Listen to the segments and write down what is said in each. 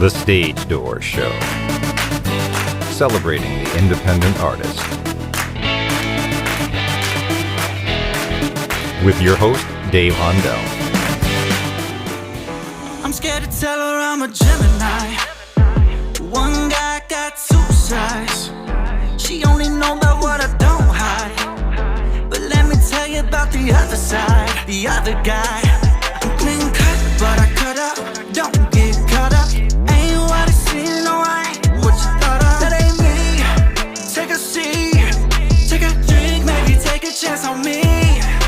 The Stage Door Show, celebrating the independent artist. With your host, Dave Hondel. I'm scared to tell her I'm a Gemini. One guy got two sides. She only know about what I don't hide. But let me tell you about the other side, the other guy. I'm clean cut, but I cut up. Don't get caught up. Ain't what it seems, no, I ain't what you thought of. That ain't me. Take a seat, take a drink, maybe take a chance on me.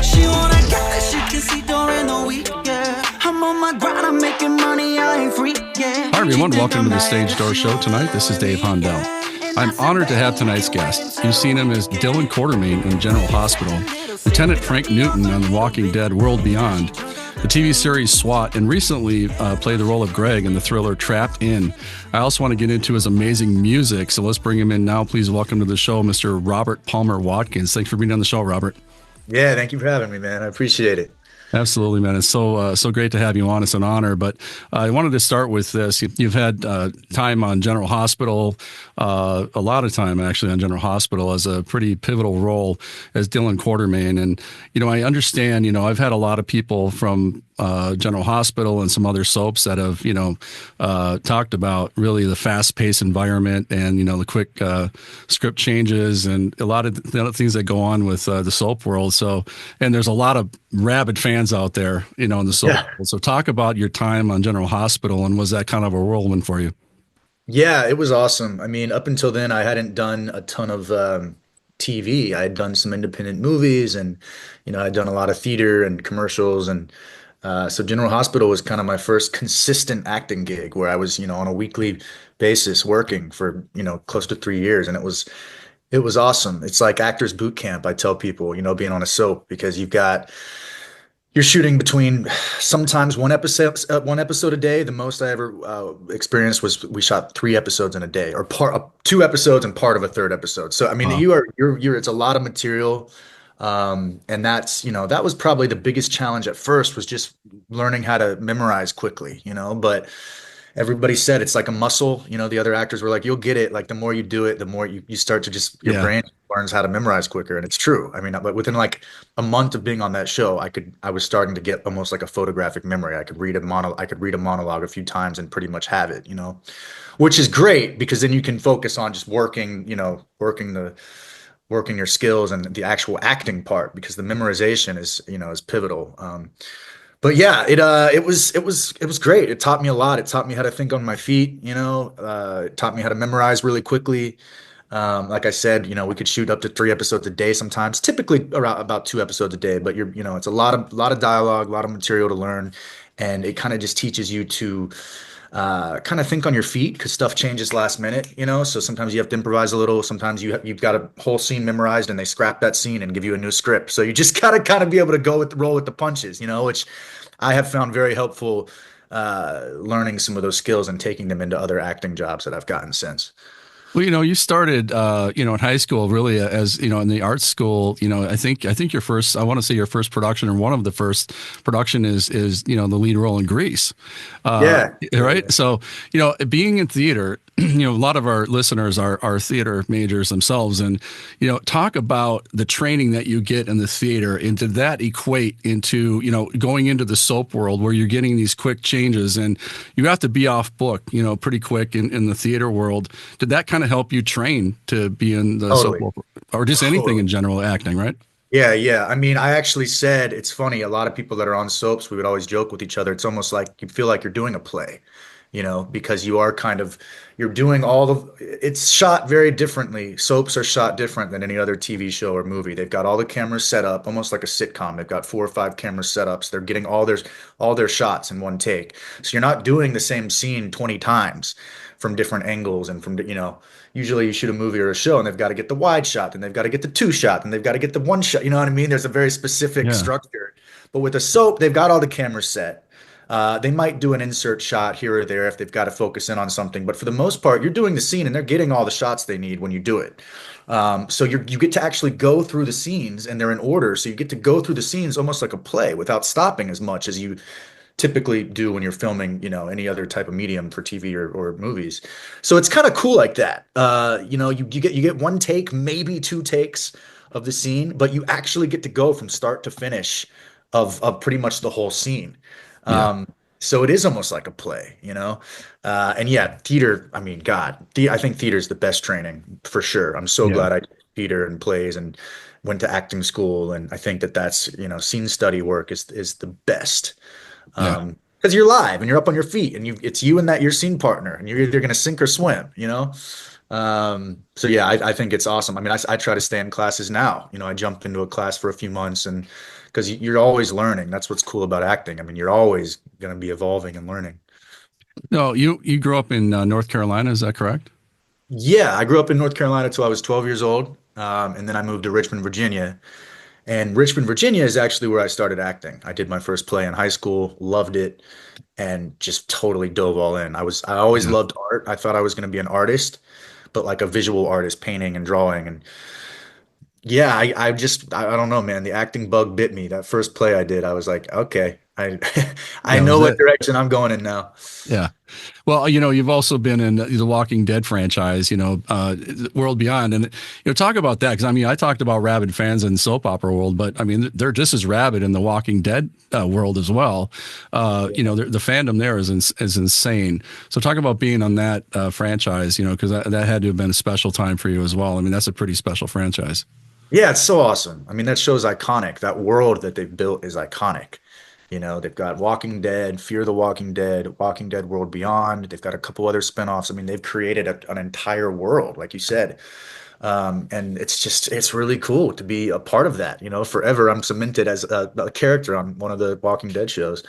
She wanna get that she can see during the week, yeah. I'm on my grind, I'm making money, I ain't free, yeah. Hi everyone, welcome to the Stage Door Show tonight. This is Dave Hondel. I'm honored to have tonight's guest. You've seen him as Dillon Quartermaine in General Hospital, Lieutenant Frank Newton on The Walking Dead World Beyond, the TV series S.W.A.T, and recently played the role of Greg in the thriller Trapped In. I also want to get into his amazing music, so let's bring him in now. Please welcome to the show, Mr. Robert Palmer Watkins. Thanks for being on the show, Robert. Yeah, thank you for having me, man. I appreciate it. Absolutely, man. It's so great to have you on. It's an honor. But I wanted to start with this. You've had time on General Hospital, a lot of time actually on General Hospital as a pretty pivotal role as Dillon Quartermaine. And, I understand, I've had a lot of people from General Hospital and some other soaps that have, talked about really the fast-paced environment and, the quick script changes and a lot of the other things that go on with the soap world. So, and there's a lot of rabid fans out there, in the soap world. So talk about your time on General Hospital, and was that kind of a whirlwind for you? Yeah, it was awesome. I mean, up until then, I hadn't done a ton of TV. I had done some independent movies and, I'd done a lot of theater and commercials. And so General Hospital was kind of my first consistent acting gig where I was, on a weekly basis working for, close to 3 years. And it was awesome. It's like actors boot camp, I tell people, being on a soap, because you're shooting between sometimes one episode a day. The most I ever experienced was we shot 3 episodes in a day, or 2 episodes and part of a third episode. So I mean, Wow. it's a lot of material, and that's that was probably the biggest challenge at first, was just learning how to memorize quickly. But everybody said it's like a muscle. The other actors were like, you'll get it. Like the more you do it, the more you start to just, your brain learns how to memorize quicker. And it's true. I mean, but within like a month of being on that show, I was starting to get almost like a photographic memory. I could read a monologue a few times and pretty much have it, which is great, because then you can focus on just working your skills and the actual acting part, because the memorization is pivotal. But yeah, it was great. It taught me a lot. It taught me how to think on my feet, it taught me how to memorize really quickly. Like I said, we could shoot up to 3 episodes a day sometimes, typically around about 2 episodes a day, but it's a lot of dialogue, a lot of material to learn. And it kind of just teaches you to kind of think on your feet, because stuff changes last minute, so sometimes you have to improvise a little. Sometimes you've got a whole scene memorized and they scrap that scene and give you a new script. So you just gotta kind of be able to roll with the punches, which I have found very helpful, learning some of those skills and taking them into other acting jobs that I've gotten since. Well, you started, in high school, really, as, in the art school. I think your first, I want to say your first production, or one of the first production is the lead role in Grease. Yeah. Right. So, being in theater, a lot of our listeners are theater majors themselves, and, talk about the training that you get in the theater, and did that equate into, going into the soap world where you're getting these quick changes and you have to be off book, pretty quick in the theater world. Did that kind of help you train to be in the soap world, or just anything in general, acting, right? Yeah. I mean, I actually said, it's funny, a lot of people that are on soaps, we would always joke with each other. It's almost like you feel like you're doing a play, because you're doing it's shot very differently. Soaps are shot different than any other TV show or movie. They've got all the cameras set up, almost like a sitcom. They've got 4 or 5 camera setups. They're getting all their shots in one take. So you're not doing the same scene 20 times from different angles and from, usually you shoot a movie or a show and they've got to get the wide shot, then they've got to get the 2 shot, and they've got to get the 1 shot. You know what I mean? There's a very specific structure. But with a soap, they've got all the cameras set. They might do an insert shot here or there if they've got to focus in on something. But for the most part, you're doing the scene and they're getting all the shots they need when you do it. So you get to actually go through the scenes, and they're in order. So you get to go through the scenes almost like a play without stopping as much as you typically do when you're filming, any other type of medium for TV or movies. So it's kind of cool like that. You get one take, maybe two takes of the scene, but you actually get to go from start to finish of pretty much the whole scene. Yeah. So it is almost like a play, and yeah, theater, I mean, God, I think theater is the best training for sure. I'm so Yeah. glad I did theater and plays and went to acting school. And I think that that's, scene study work is the best. Yeah. Because you're live and you're up on your feet and it's you and that your scene partner and you're either going to sink or swim. So yeah, I think it's awesome. I mean, I try to stay in classes now. I jump into a class for a few months and because you're always learning. That's what's cool about acting. I mean, you're always going to be evolving and learning. No, you grew up in North Carolina, is that correct? Yeah, I grew up in North Carolina till I was 12 years old. And then I moved to Richmond, Virginia. And Richmond, Virginia is actually where I started acting. I did my first play in high school, loved it, and just totally dove all in. I always Yeah. loved art. I thought I was going to be an artist, but like a visual artist, painting and drawing. And yeah, I don't know, man. The acting bug bit me. That first play I did, I was like, okay, I I That know was what it. direction I'm going in now. Yeah. Well, you've also been in the Walking Dead franchise, World Beyond, and talk about that because I mean, I talked about rabid fans in soap opera world, but I mean, they're just as rabid in the Walking Dead world as well. The fandom there is insane. So talk about being on that franchise, because that had to have been a special time for you as well. I mean, that's a pretty special franchise. Yeah, it's so awesome. I mean, that show's iconic. That world that they've built is iconic. They've got Walking Dead, Fear the Walking Dead, Walking Dead World Beyond. They've got a couple other spinoffs. I mean, they've created an entire world, like you said. And it's really cool to be a part of that. Forever I'm cemented as a character on one of the Walking Dead shows.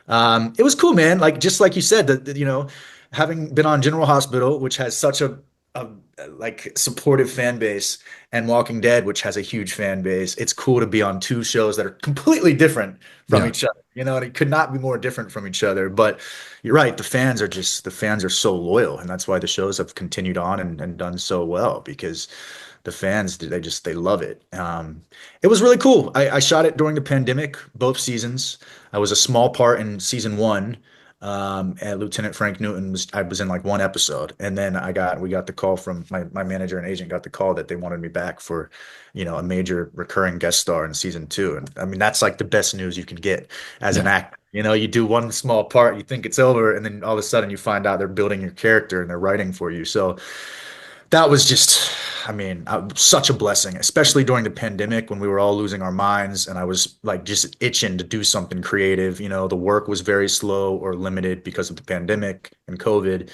It was cool, man. Like just like you said, that having been on General Hospital, which has such a like supportive fan base, and Walking Dead, which has a huge fan base, it's cool to be on two shows that are completely different from Yeah. each other. And it could not be more different from each other. But you're right, the fans are so loyal, and that's why the shows have continued on and done so well because the fans they love it. It was really cool. I shot it during the pandemic, both seasons. I was a small part in season one. And Lieutenant Frank Newton I was in like one episode, and then we got the call from my manager and agent got the call that they wanted me back for, a major recurring guest star in season two. And I mean, that's like the best news you can get as an Yeah. actor. You do one small part, you think it's over, and then all of a sudden you find out they're building your character and they're writing for you. So that was just, I mean, such a blessing, especially during the pandemic when we were all losing our minds and I was like just itching to do something creative. The work was very slow or limited because of the pandemic and COVID.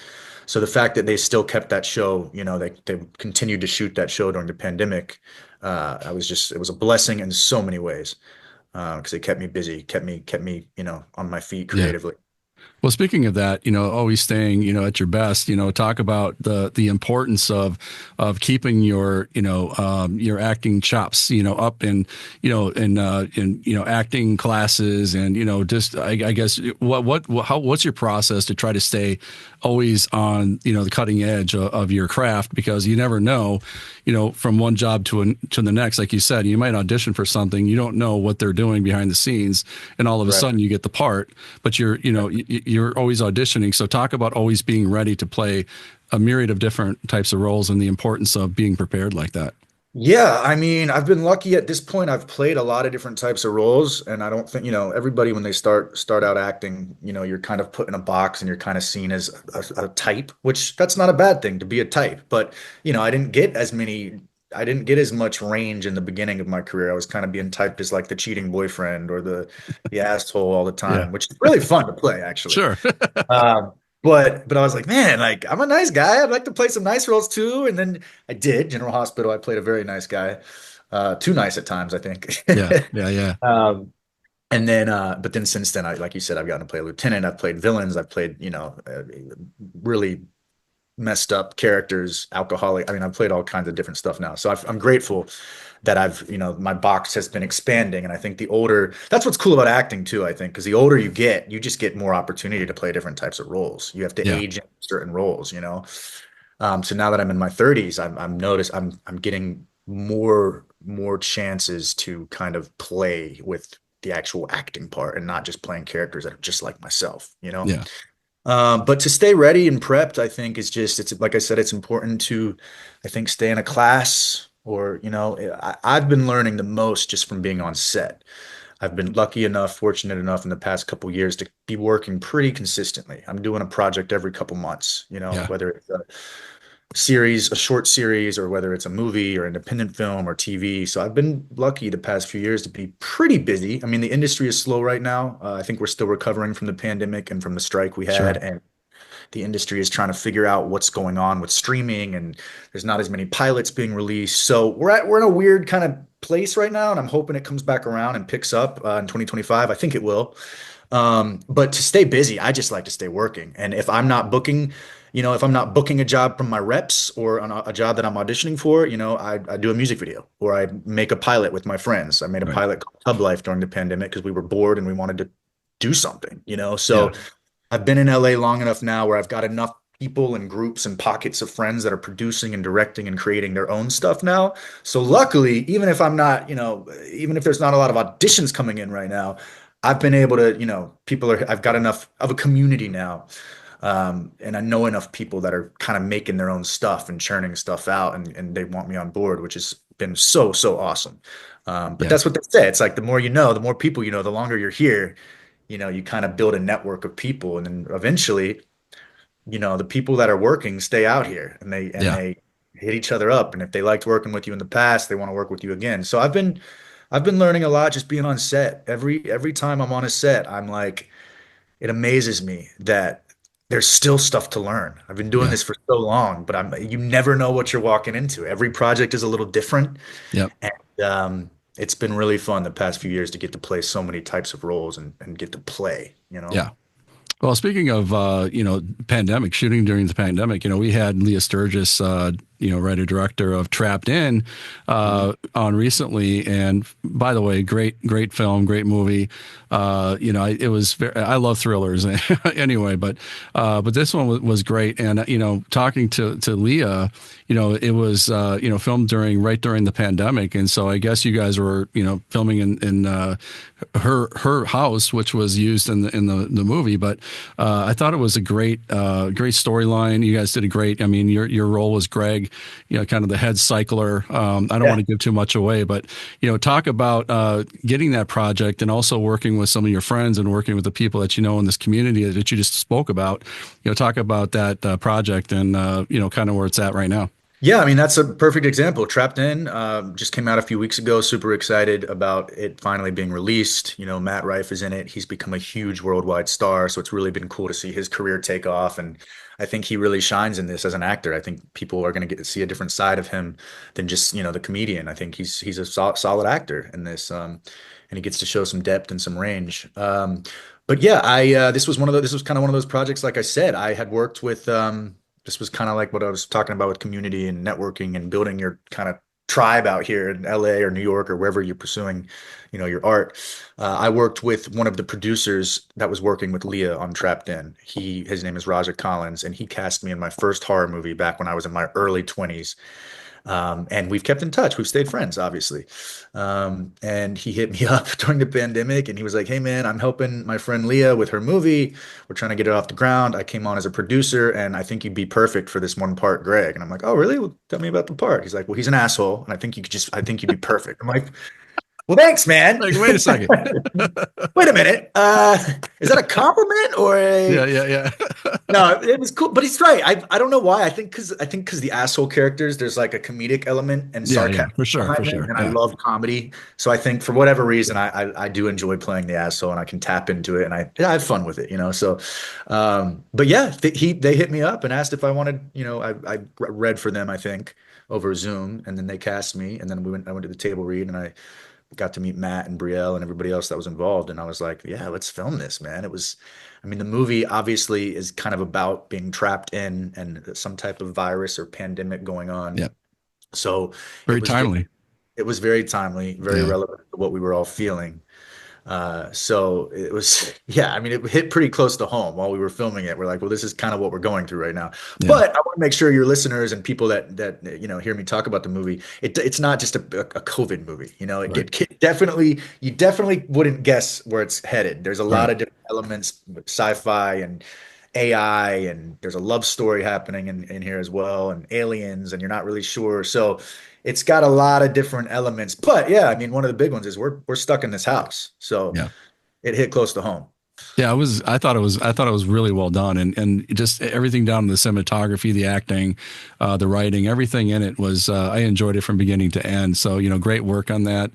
So the fact that they still kept that show, they continued to shoot that show during the pandemic, it was a blessing in so many ways because it kept me busy, kept me, on my feet Yeah. creatively. Well, speaking of that, always staying, at your best, talk about the importance of keeping your acting chops, up in acting classes and, just, I guess, what's your process to try to stay always on, the cutting edge of your craft? Because you never know, from one job to the next, like you said, you might audition for something, you don't know what they're doing behind the scenes, and all of a Right. sudden you get the part, but you're always auditioning. So talk about always being ready to play a myriad of different types of roles and the importance of being prepared like that. Yeah, I mean, I've been lucky at this point. I've played a lot of different types of roles, and I don't think, everybody when they start out acting, you're kind of put in a box and you're kind of seen as a type, which that's not a bad thing to be a type. But, I didn't get as much range in the beginning of my career. I was kind of being typed as like the cheating boyfriend or the asshole all the Yeah, time, which is really fun to play actually. sure. Um, but I was like, man, like I'm a nice guy. I'd like to play some nice roles too. And then I did. General Hospital, I played a very nice guy. Too nice at times, I think. Yeah, yeah, yeah, Um, and then, but then since then, like you said, I've gotten to play a lieutenant. I've played villains. I've played, really messed up characters, alcoholic. I mean, I've played all kinds of different stuff now. So I'm grateful that my box has been expanding. And I think that's what's cool about acting too, I think, because the older you get, you just get more opportunity to play different types of roles. You have to yeah, age in certain roles. So now that I'm in my 30s, I'm getting more chances to kind of play with the actual acting part and not just playing characters that are just like myself, you know? Yeah. But to stay ready and prepped, I think is just, it's like I said, it's important to, I think, stay in a class or, I've been learning the most just from being on set. I've been lucky enough, fortunate enough in the past couple years to be working pretty consistently. I'm doing a project every couple months, Yeah. whether it's a series, a short series, or whether it's a movie or independent film or TV. So I've been lucky the past few years to be pretty busy. I mean, the industry is slow right now. I think we're still recovering from the pandemic and from the strike we had, Sure. and the industry is trying to figure out what's going on with streaming, and there's not as many pilots being released. So we're in a weird kind of place right now, and I'm hoping it comes back around and picks up in 2025. I think it will. But to stay busy, I just like to stay working. And if I'm not booking, if I'm not booking a job from my reps or on a job that I'm auditioning for, I do a music video or I make a pilot with my friends. I made a Right. pilot called Hub Life during the pandemic because we were bored and we wanted to do something. Yeah. So I've been in LA long enough now where I've got enough people and groups and pockets of friends that are producing and directing and creating their own stuff now. So luckily, even if I'm not, even if there's not a lot of auditions coming in right now, I've been able to, I've got enough of a community now. And I know enough people that are kind of making their own stuff and churning stuff out and they want me on board, which has been so, so awesome. But Yeah. that's what they say. It's like the more you know, the more people you know, the longer you're here, you kind of build a network of people. And then eventually, the people that are working stay out here and they and Yeah. they hit each other up. And if they liked working with you in the past, they want to work with you again. So I've been learning a lot just being on set. Every time I'm on a set, I'm like, it amazes me that there's still stuff to learn. I've been doing Yeah. this for so long, but you never know what you're walking into. Every project is a little different. Yep. And it's been really fun the past few years to get to play so many types of roles and get to play. Yeah. Well, speaking of pandemic shooting during the pandemic, we had Leah Sturgis, writer director of Trapped In, on recently. And by the way, great film, great movie. It was I love thrillers anyway, but this one was great. And talking to Leah, it was filmed right during the pandemic, and so I guess you guys were filming in her house, which was used in the movie. But I thought it was a great storyline. You guys did a great. I mean, your role was Greg, kind of the head cycler. I don't want to give too much away, but talk about getting that project and also working with some of your friends and working with the people that you know in this community that you just spoke about. Talk about that project and kind of where it's at right now. Yeah, I mean, that's a perfect example. Trapped In just came out a few weeks ago. Super excited about it finally being released. Matt Rife is in it. He's become a huge worldwide star, so it's really been cool to see his career take off. And I think he really shines in this as an actor. I think people are going to get to see a different side of him than just, the comedian. I think he's a solid actor in this, and he gets to show some depth and some range. But yeah, this was kind of one of those projects. Like I said, I had worked with. This was kind of like what I was talking about with community and networking and building your kind of tribe out here in LA or New York or wherever you're pursuing, your art. I worked with one of the producers that was working with Leah on Trapped In. His name is Roger Collins, and he cast me in my first horror movie back when I was in my early 20s. And we've kept in touch. We've stayed friends, obviously. And he hit me up during the pandemic and he was like, "Hey man, I'm helping my friend Leah with her movie. We're trying to get it off the ground. I came on as a producer and I think you'd be perfect for this one part, Greg." And I'm like, "Oh, really? Well, tell me about the part." He's like, "Well, he's an asshole. And I think you'd be perfect." I'm like, "Well, thanks, man." Like, wait a second. Wait a minute. Is that a compliment or a? Yeah. No, it was cool, but he's right. I don't know why. I think because the asshole characters, there's like a comedic element and Yeah, sarcasm for sure, behind it, and I yeah. love comedy. So I think for whatever reason, I do enjoy playing the asshole, and I can tap into it, and I have fun with it. So, but yeah, they hit me up and asked if I wanted. I read for them, I think, over Zoom, and then they cast me, and then I went to the table read, and I got to meet Matt and Brielle and everybody else that was involved. And I was like, yeah, let's film this, man. I mean, the movie obviously is kind of about being trapped in and some type of virus or pandemic going on. Yeah. So Very timely. it was very timely, very Yeah. relevant to what we were all feeling. So it was, yeah, I mean, it hit pretty close to home while we were filming it. We're like, well, this is kind of what we're going through right now. Yeah. But I want to make sure your listeners and people that hear me talk about the movie, it's not just a COVID movie. Right. It definitely, you definitely wouldn't guess where it's headed. There's a lot Right. of different elements, sci-fi and AI, and there's a love story happening in here as well, and aliens, and you're not really sure. So it's got a lot of different elements. But yeah, I mean, one of the big ones is we're stuck in this house. So Yeah. it hit close to home. Yeah, I thought it was really well done, and just everything down to the cinematography, the acting, the writing, everything in it was. I enjoyed it from beginning to end. So great work on that.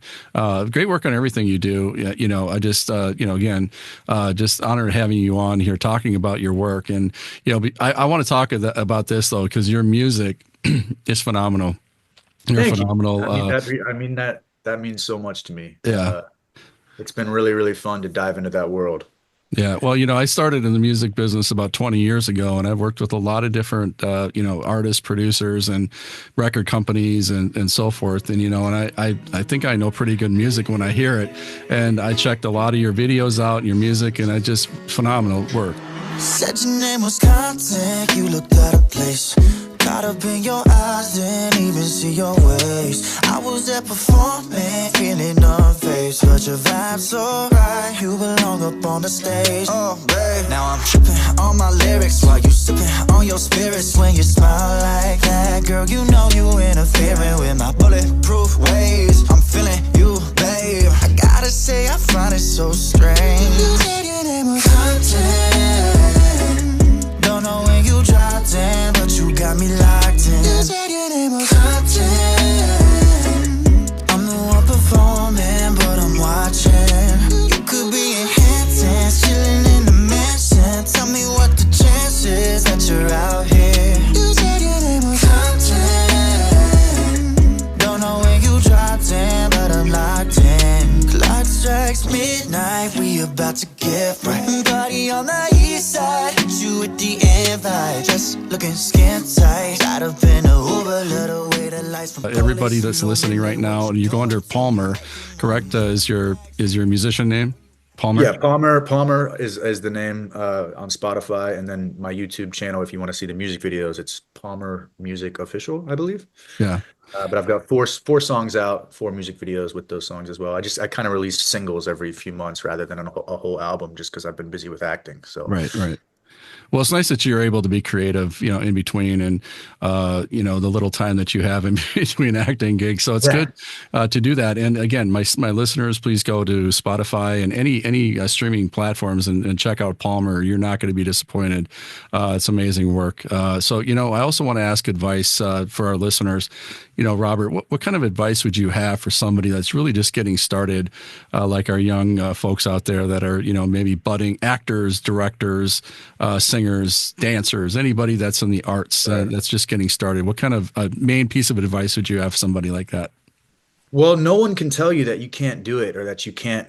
Great work on everything you do. Yeah, I just again, just honored having you on here talking about your work, and I want to talk about this though because your music is phenomenal. You're Thank you. phenomenal. I mean that means so much to me. Yeah. It's been really, really fun to dive into that world. Yeah, well, I started in the music business about 20 years ago, and I've worked with a lot of different, artists, producers, and record companies, and so forth. And I think I know pretty good music when I hear it. And I checked a lot of your videos out, and your music, and I just phenomenal work. Said your name was contact, you looked out of place. Caught up in your eyes, didn't even see your ways. I was there performing, feeling unfazed, but your vibe's so right. You belong up on the stage. Oh, babe. Now I'm tripping on my lyrics while you sipping on your spirits. When you smile like that, girl, you know you interfering with my bulletproof ways. I'm feeling you, babe. I gotta say, I find it so strange. You said your name was Hunter. Don't know when you dropped in, but you got me locked in. You said your name was Hunter. I'm the one performing, but I'm watching. You could be in Hamptons, chilling in the mansion. Tell me what the chances that you're out here. You said your name was Hunter. Don't know when you dropped in, but I'm locked in. Clock strikes midnight, we about to get right. Party on the east side, hit you with the invite. Just looking skin tight. Got up in the Uber, little way the lights from Everybody that's listening right now, you go under Palmer, correct? Is your musician name Palmer? Yeah, Palmer is the name on Spotify, and then my YouTube channel. If you want to see the music videos, it's Palmer Music Official, I believe. Yeah. But I've got four songs out, four music videos with those songs as well. I kind of release singles every few months rather than a whole album, just because I've been busy with acting. So Right. Well, it's nice that you're able to be creative, in between, and the little time that you have in between acting gigs. So it's good to do that. And again, my listeners, please go to Spotify and any streaming platforms and check out Palmer. You're not going to be disappointed. It's amazing work. So I also want to ask advice for our listeners. Robert, what kind of advice would you have for somebody that's really just getting started, like our young folks out there that are maybe budding actors, directors, singers, dancers, anybody that's in the arts that's just getting started? What kind of main piece of advice would you have for somebody like that? Well, no one can tell you that you can't do it or that you can't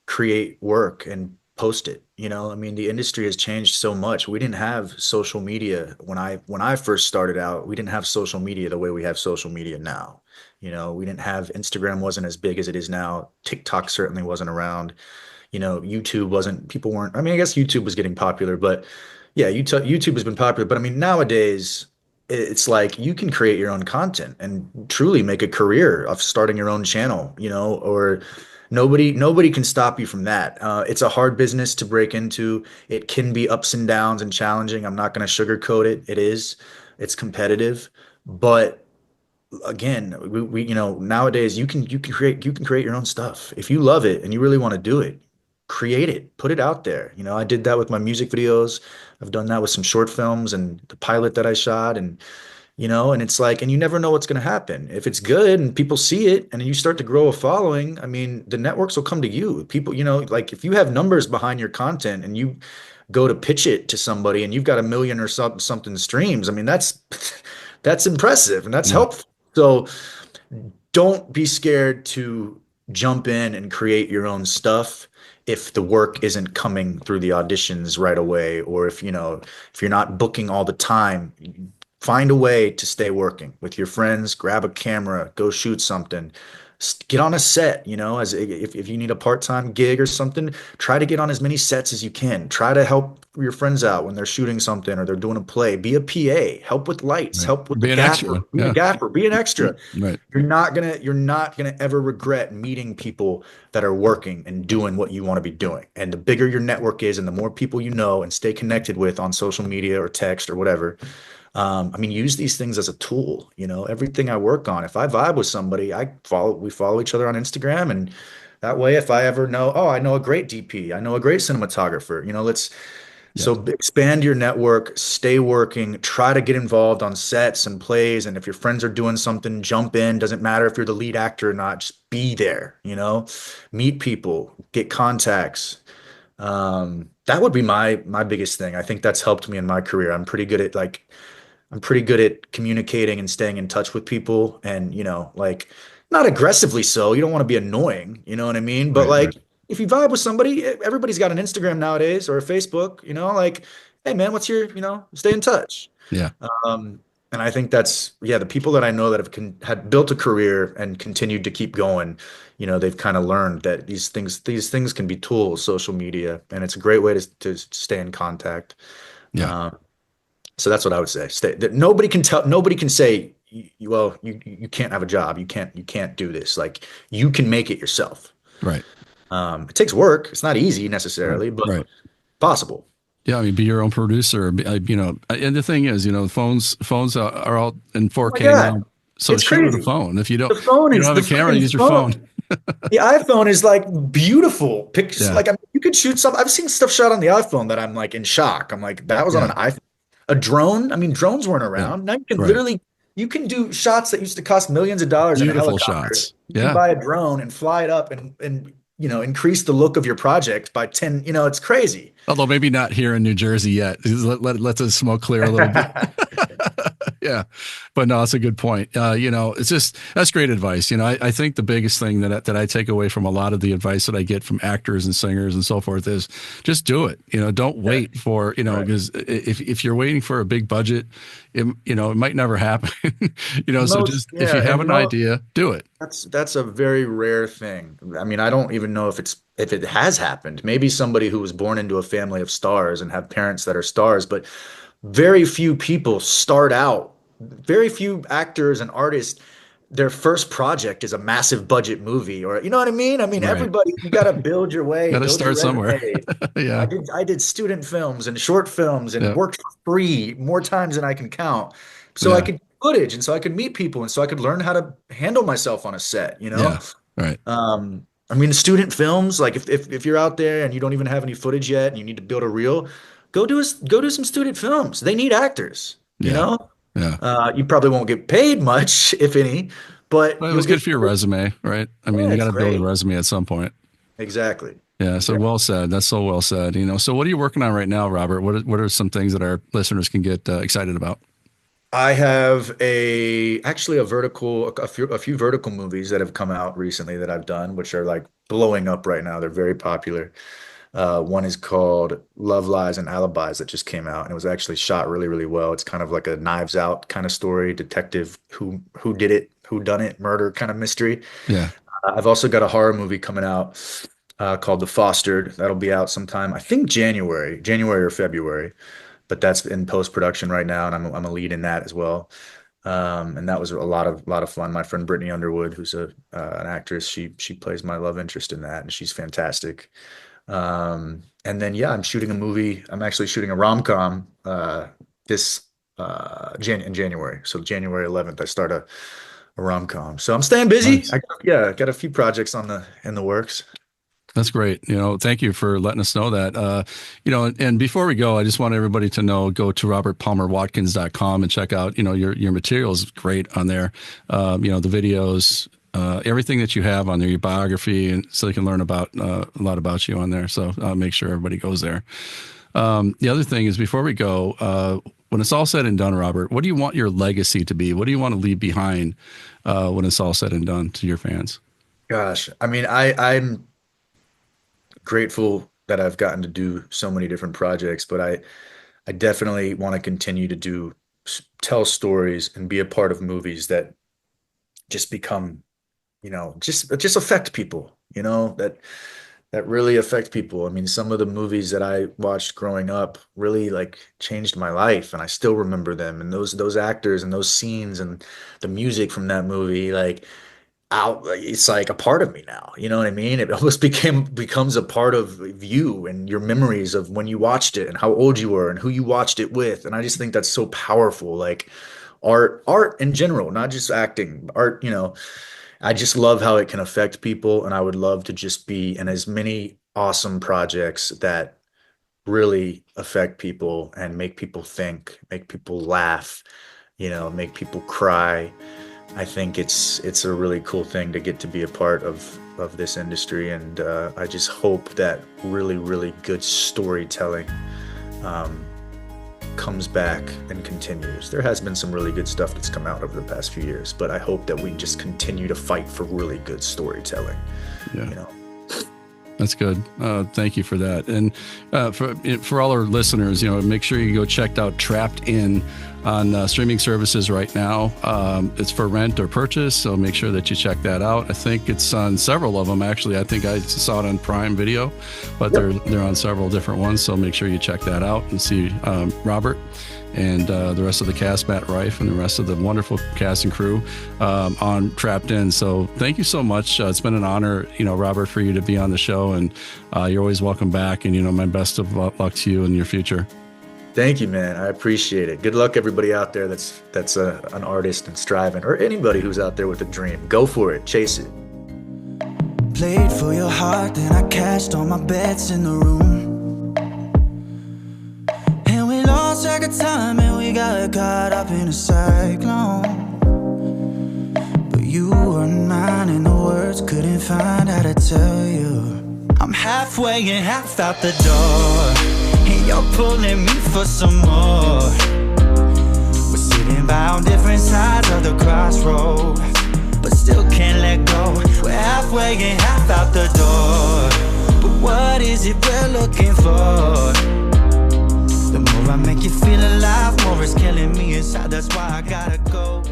create work and post it. I mean, the industry has changed so much. We didn't have social media when I first started out. We didn't have social media the way we have social media now. We didn't have Instagram wasn't as big as it is now. TikTok certainly wasn't around. YouTube wasn't, people weren't, I mean, I guess YouTube was getting popular, but yeah, YouTube has been popular. But I mean, nowadays, it's like you can create your own content and truly make a career of starting your own channel, or nobody can stop you from that. It's a hard business to break into. It can be ups and downs and challenging. I'm not going to sugarcoat it. It's competitive, but again, we nowadays you can create your own stuff. If you love it and you really want to do it, create it, put it out there. I did that with my music videos. I've done that with some short films and the pilot that I shot, and it's like, and you never know what's going to happen. If it's good and people see it and you start to grow a following, I mean, the networks will come to you. People, like if you have numbers behind your content and you go to pitch it to somebody and you've got 1 million or something streams, I mean, that's that's impressive and that's helpful. So don't be scared to jump in and create your own stuff if the work isn't coming through the auditions right away, or if you're not booking all the time. Find a way to stay working with your friends, grab a camera, go shoot something. get on a set, as if you need a part-time gig or something, try to get on as many sets as you can. Try to help your friends out when they're shooting something or they're doing a play. Be a PA, help with lights, Right. help with the Be an gaffer, extra. be a Yeah. gaffer, be an extra. Right. You're not gonna ever regret meeting people that are working and doing what you want to be doing. And the bigger your network is and the more people you know and stay connected with on social media or text or whatever, I mean, use these things as a tool. Everything I work on, if I vibe with somebody, we follow each other on Instagram. And that way, if I ever know, oh, I know a great DP, I know a great cinematographer, Yeah. so expand your network, stay working, try to get involved on sets and plays. And if your friends are doing something, jump in. Doesn't matter if you're the lead actor or not, just be there, meet people, get contacts. That would be my biggest thing. I think that's helped me in my career. I'm pretty good at communicating and staying in touch with people and, like not aggressively so. You don't want to be annoying, you know what I mean? But Right. Right. like if you vibe with somebody, everybody's got an Instagram nowadays or a Facebook, like, hey man, stay in touch. Yeah. Um, and I think yeah, the people that I know that had built a career and continued to keep going, they've kind of learned that these things can be tools, social media, and it's a great way to stay in contact. Yeah. Um, so that's what I would say. That nobody can say, well, you can't have a job. You can't do this. Like you can make it yourself. Right. It takes work. It's not easy Right. necessarily, but Right. possible. Yeah, I mean, be your own producer. And the thing is, phones are all in Oh my 4K God, now. So it's shoot with a crazy. phone. If The phone you is don't have the a camera, freaking use your phone. phone. The iPhone is like beautiful pictures. Yeah. Like I mean, you could shoot some. I've seen stuff shot on the iPhone that I'm like in shock. I'm like, that was on Yeah. an iPhone. A drone. I mean, drones weren't Yeah. around. Now Right. you can do shots that used to cost millions of dollars in a Beautiful helicopter. shots. You can Yeah. buy a drone and fly it up and increase the look of your project by 10. It's crazy. Although maybe not here in New Jersey yet. Let the smoke clear a little bit. Yeah, but no, that's a good point. It's just that's great advice. I think the biggest thing that I take away from a lot of the advice that I get from actors and singers and so forth is just do it. Don't wait for Right. because if you're waiting for a big budget, it might never happen. So Most, just if you yeah, have and an idea, do it. that's a very rare thing. I mean, I don't even know if it has happened. Maybe somebody who was born into a family of stars and have parents that are stars, but very few people start out, very few actors and artists, their first project is a massive budget movie or you know what I mean? I mean, Right. everybody, you got to build your way, Got to build your start somewhere. resume. Yeah. I did student films and short films and Yeah. worked for free more times than I can count. So I Yeah. could footage and so I could meet people and so I could learn how to handle myself on a set. Yeah. Right. I mean, student films, like if you're out there and you don't even have any footage yet and you need to build a reel, go do some student films. They need actors, you Yeah. know? Yeah. You probably won't get paid much, if any, but Well, it you'll was good get, for your resume, right? I mean, yeah, you got it's to build a great. resume at some point. Exactly. Yeah. So Exactly. well said. That's so well said. So what are you working on right now, Robert? What are some things that our listeners can get excited about? I have actually a few vertical movies that have come out recently that I've done, which are like blowing up right now. They're very popular. One is called Love Lies and Alibis that just came out, and it was actually shot really, really well. It's kind of like a Knives Out kind of story, detective who did it, who done it, murder kind of mystery. Yeah. I've also got a horror movie coming out called The Fostered. That'll be out sometime, I think January or February, but that's in post-production right now, and I'm a lead in that as well. And that was a lot of fun. My friend Brittany Underwood, who's an actress, she plays my love interest in that, and she's fantastic. And then yeah, I'm shooting a movie. I'm actually shooting a rom-com this in January. So January 11th, I start a rom-com. So I'm staying busy. Nice. Got a few projects in the works. That's great. Thank you for letting us know that. And before we go, I just want everybody to know, go to robertpalmerwatkins.com and check out, your materials is great on there. The videos, everything that you have on there, your biography, and so they can learn about a lot about you on there. So make sure everybody goes there. The other thing is, before we go, when it's all said and done, Robert, what do you want your legacy to be? What do you want to leave behind when it's all said and done to your fans? Gosh, I mean, I'm grateful that I've gotten to do so many different projects, but I definitely want to continue to tell stories and be a part of movies that just become, just affect people, that really affect people. I mean, some of the movies that I watched growing up really like changed my life, and I still remember them. And those actors and those scenes and the music from that movie, like out, it's like a part of me now. You know what I mean? It almost becomes a part of you and your memories of when you watched it and how old you were and who you watched it with. And I just think that's so powerful. Like art in general, not just acting, art, I just love how it can affect people, and I would love to just be in as many awesome projects that really affect people and make people think, make people laugh, make people cry. I think it's a really cool thing to get to be a part of this industry, and I just hope that really, really good storytelling comes back and continues. There has been some really good stuff that's come out over the past few years, but I hope that we just continue to fight for really good storytelling. Yeah. That's good. Thank you for that. And for all our listeners, make sure you go check out Trapped In on streaming services right now. It's for rent or purchase, so make sure that you check that out. I think it's on several of them, actually. I think I saw it on Prime Video, but they're on several different ones, so make sure you check that out and see Robert and the rest of the cast, Matt Rife, and the rest of the wonderful cast and crew on Trapped In. So thank you so much. It's been an honor, Robert, for you to be on the show, and you're always welcome back. And, my best of luck to you in your future. Thank you, man. I appreciate it. Good luck, everybody out there that's an artist and striving, or anybody who's out there with a dream. Go for it. Chase it. Played for your heart, then I cashed all my bets in the room. Track of time and we got caught up in a cyclone. But you were mine and the words couldn't find how to tell you. I'm halfway and half out the door, and you're pulling me for some more. We're sitting by on different sides of the crossroad, but still can't let go. We're halfway and half out the door, but what is it we're looking for? The more I make you feel alive, more it's killing me inside. That's why I gotta go.